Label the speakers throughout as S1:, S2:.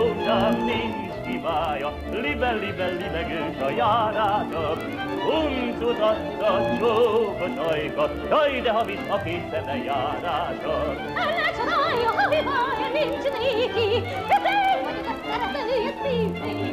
S1: rózsám, nincs hibája, libegős a járása. Uncut adta csókos ajka, jaj, de ha visz a két szeme járása.
S2: Ne csodálja, ha hibája nincs néki, de te vagy a szeretője szívnéki.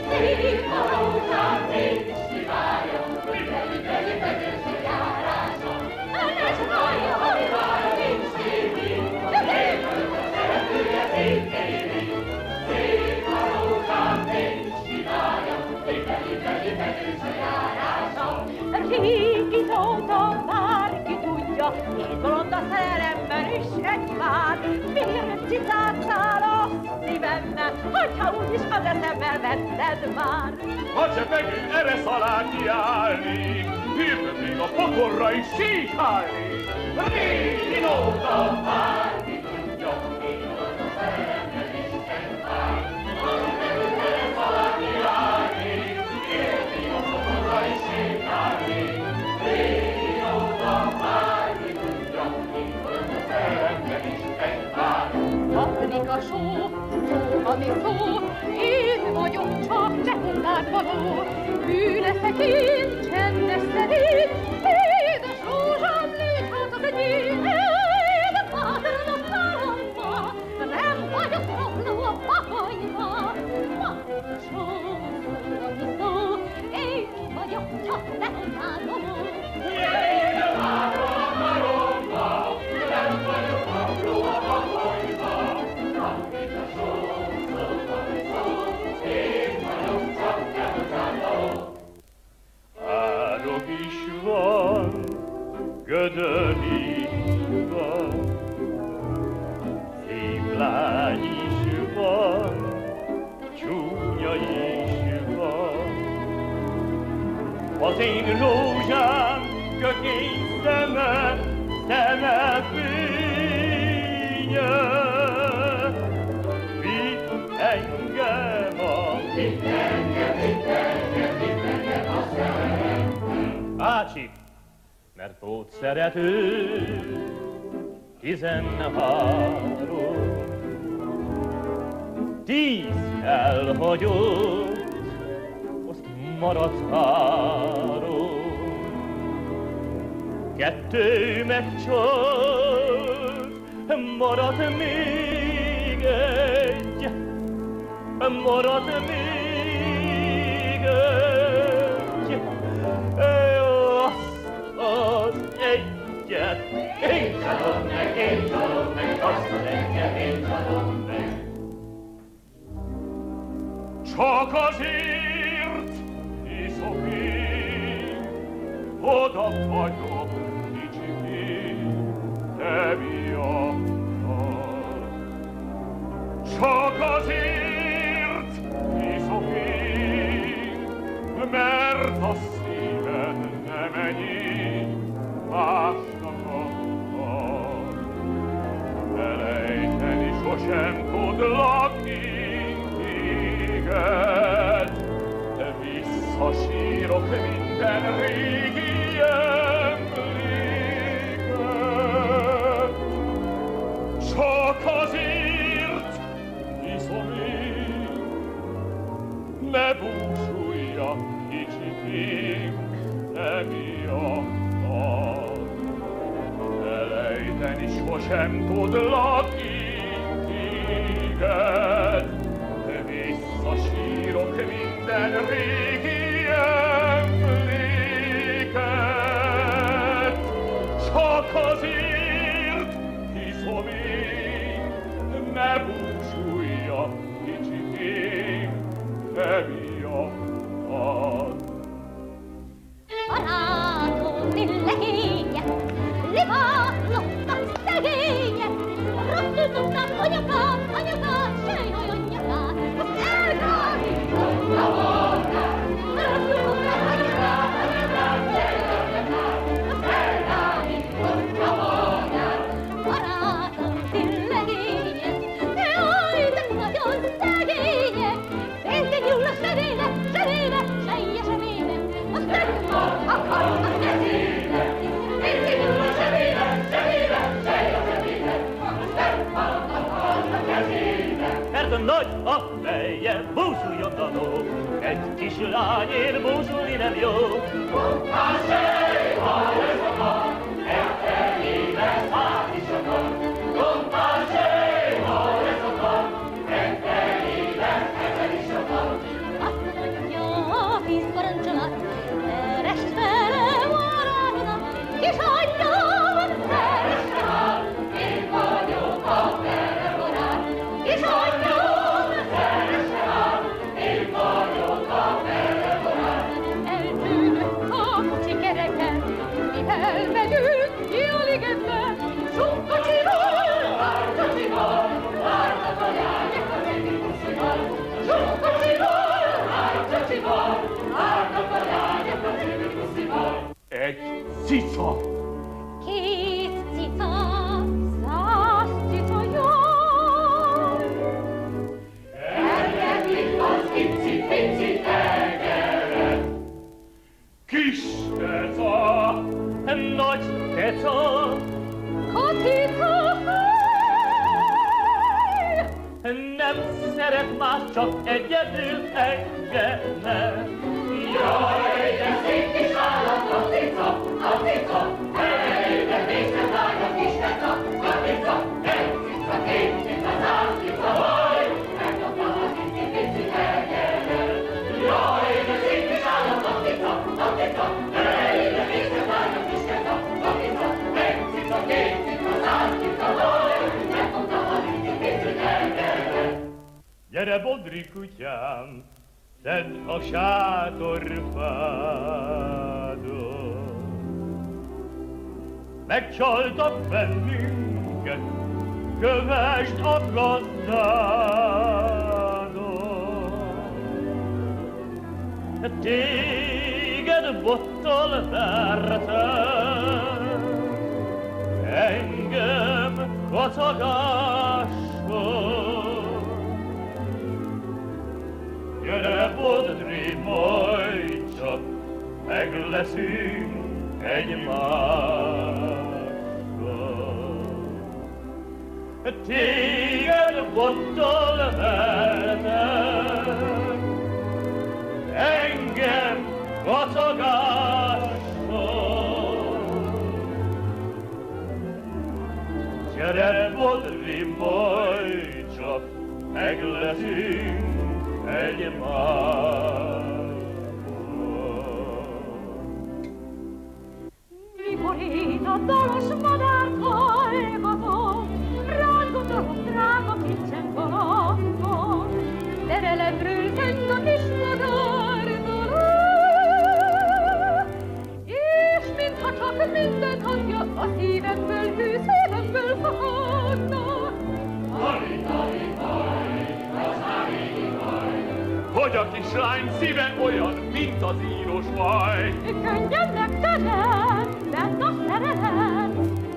S2: Szép a rózsám, nincs hibája, libegős a járása. Ne csodálja, ha hibája nincs néki, de te vagy a szeretője szívnéki. Szép a rózsám, nincs hibája, libegős a járása. Régi óta bárki tudja, két bolond a szerelemben is egy pár. Miért cicáztál a szívemmel, hogyha úgyis az eszemmel vetted már?
S1: Ha csak megint erre szalán kiállni, hívd még a pokorra is síkálni. Régi óta bárki tudja, két bolond a szerelemben is egy pár. Ha csak megint erre szalán kiállni, hívd még a pokorra is síkálni. Régi óta bárki tudja, két bolond a szerelemben is egy pár.
S2: Addig a só, ami szó, én vagyok csak te hozzád való. Bűneszek én, csendes szerint, édes rózsám, légy hát az enyém. Én párd a száramba, nem vagyok romló a pakonyba. Addig a só, ami szó, én vagyok csak te hozzád való.
S1: Én várom a maromba, nem vagyok romló a pakonyba. Addig a só, ami szó, én vagyok csak te hozzád való. Árok is van, gödör is van, szép lány is van, csúnya is van. Az én rózsám, kökény szeme, szeme fénye, vitt engem a szemem. Ácsik, mert volt szerető, 13, 10 elhagyott, azt maradt 3. 2 megcsalt, maradt még 1, maradt még 1. Az egyet én csalom meg, azt az egyet én csalom meg. Csak azért iszom én, oda vagyok kicsikén, te miattad. Csak azért iszom én, mert a szíved nem enyém, másnak akar. Elejteni sosem tudlak én téged, de visszasírok minden régi emléket. Csak azért iszom én, ne búsulja kicsikém, emiattad. Elejteni sosem tudlak én téged, de visszasírok minden régi emléket. Csak azért iszom én, ne búsulja kicsikém, emiattad.
S2: Barátom, legények, livallottak szegények, rosszul tudnak anyukát, sejhaj anyukát, azt elgállított a voltát. Rosszul tudnak anyukát, sejhaj anyukát, azt elgállított a voltát. Barátom, legények, jaj, de nagyon szegények, félke nyúl a seré.
S1: nagy a feje, búsuljon a ló, egy kis lányért búsulni nem jó. Kompánsé, ha ez a van, egy lesz hát is a van. Kompánsé, ha ez a van, egy lesz ezer is a van.
S2: Azt mondja, 10 parancsolat, szeresd velem a rádodat, kis anyám, szeresd rám, én vagyok a vele barát. Kis anyám, szeresd rám, én vagyok a vele barát. Eltűnök a kocsi kereken, mi elmegyünk ki a ligetbe, sok kocsival, várkocsival, várnak a lányok az egyik buszival. Sok kocsival, várkocsival, várnak a lányok az egyik buszival.
S1: Egy cica.
S2: 2 cica, 100 cica jaj.
S1: Elgetik az icipici tegeret. Kis teca, nagy teca,
S2: Katica,
S1: nem szeret más, csak egyedül engem. Jaj, de szép kis állat a cica, elejében néztem lány a kis teca, a cica, egy cica, 2 cica, 100 cica, vaj, megkaptam az icipici tegeret. Jaj, de szép kis állat a cica, elejében néztem lány a kis teca, a cica, egy cica, 2 cica, 100 cica, vaj, megkaptam az icipici tegeret. Gyere, Bodri kutyám, szedd a sátorfádon. Megcsaltak bennünket, kövesd a gazdádon. Téged bottal vertek, engem kacagással. Gyere, Bodri, majd csak megleszünk egymással. Téged bottal vertek, engem kacagással. Gyere, Bodri, majd csak megleszünk egymással.
S2: mikor én a dalos madárka hallgatom, rángatom drága kincsem valakon, terelemről zeng a kis madártala, és mintha csak minden hangja a szívemből, hű szívemből fakadna.
S1: Hogy a kislány szíve olyan, mint az íros vaj.
S2: Könnyednek terem, bent a szerelem,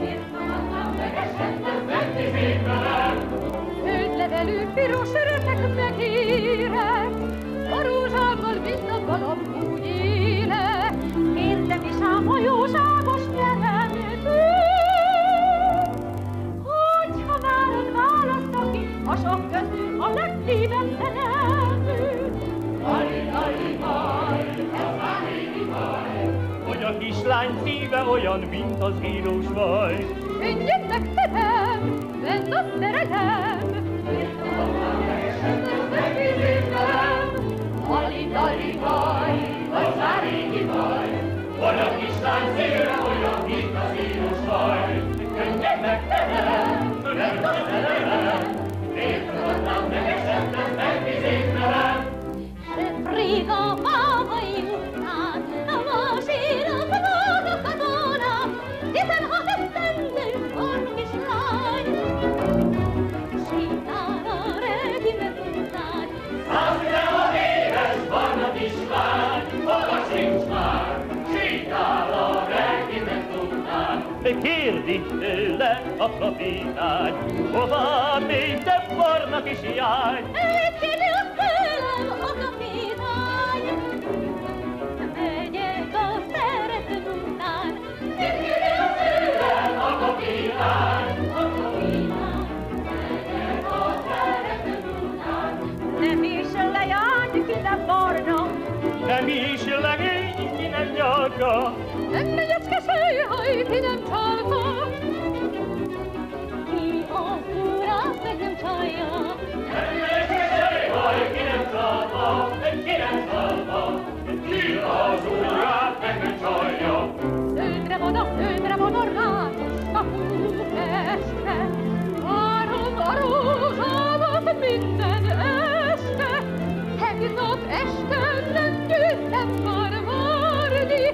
S2: írtomatlan megesettem, megtizét velem. Földlevelű piros retek megérek, a rózsákkal, mint a galap úgy élek. Kérdem is ám a jóságos teremtő, hogyha várod választok ki, a sok közül a legszívebb szerelmű.
S1: Hogy a kislány szíve olyan, mint az íros vaj.
S2: Könnyednek terem, bent a szerelem, Halli-dalli vaj, vagy már régi vaj.
S1: Hogy a kislány szíve olyan, mint az íros vaj. Könnyednek terem, bent a szerelem, értudatlan megesettem, megvizét velem.
S2: Réga mávai után, a masíra vannak a katonák, 16 esztendő van kislány. Sétál a regiment után,
S1: 116 éves van a kislány, foga sincs már, sétál a regiment után. Kérdi tőle a kapitány, hová még te barna kislány?
S2: kérdi azt tőlem a kapitány. Megyek a szeretőm után, kérdi azt tőlem a kapitány. Megyek a szeretőm után. nem barna.
S1: Nem is legény, ki nem nyalka.
S2: Nem megyecske sejhaj, ki nem csalka. Ki az urát meg nem csalja.
S1: Nem megyecske sejhaj, ki nem csalka, ki nem csalka. Ki az urát meg nem csalja.
S2: Szőtre van a rákoska Budapestre. Várom a rózsámat minden este. Tegnap este nem győztem már várni.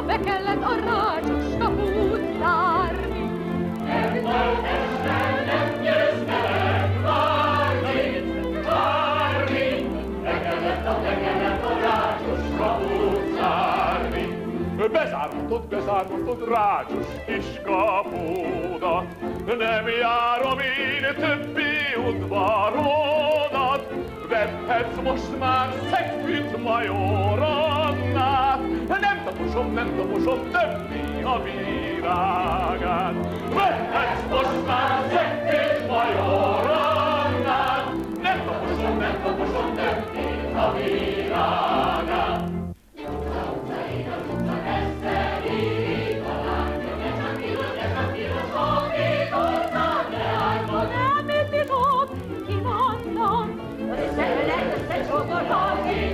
S2: Be kellett a rácsoska hút zárni.
S1: Tegnap este nem győztem várni. Be kellett a rácsoska hút zárni. Bezárhatod rácsos kis kapudat. Nem járom én többé udvarodat. Vehetsz most már Szegfűt Major Annát. Nem taposom többé a virágát. Vehetsz most már Szegfűt Major Annát. Nem taposom többé a virágát.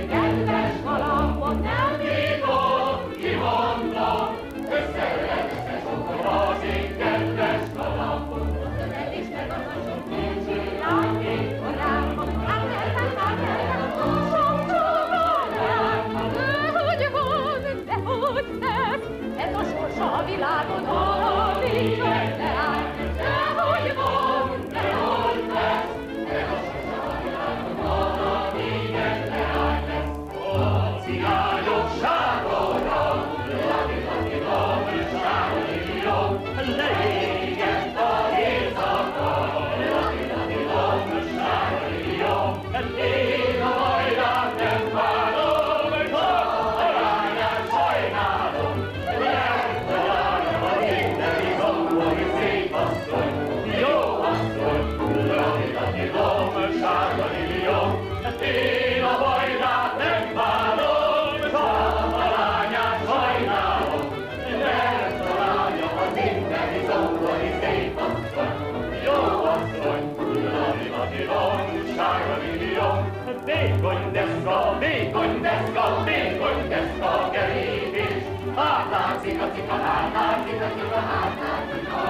S2: Kedves kalapot nem
S1: bírom, kimondom, összeület összecsukva az én kedves kalapot.
S2: Ölelés meg az a sok kincs lány, én korábban, sok csokoládát. Dehogy tesz, ez a sorsa a világon, alig leáll. Dehogy van, dehogy tesz, ez a sorsa a világon, alig leáll.
S1: Cigányok sátorra, lati-lati-lom, sárlilom, leégett az éjszaka, lati-lati-lom, sárlilom, én a hajrát nem várom, csak a lányát sajnálom, mert a lánya az itteni zombori szép asszony, jó asszony, lati-lati-lom, sárlilom, én a hajrát nem várom, csak a lányát sajnálom, mert a lánya az itteni zombori szép asszony, jó asszony, lati-lati-lom, sárga liliom, vékony deszka, kerítés, hátláncika, hátláncika, hátláncika,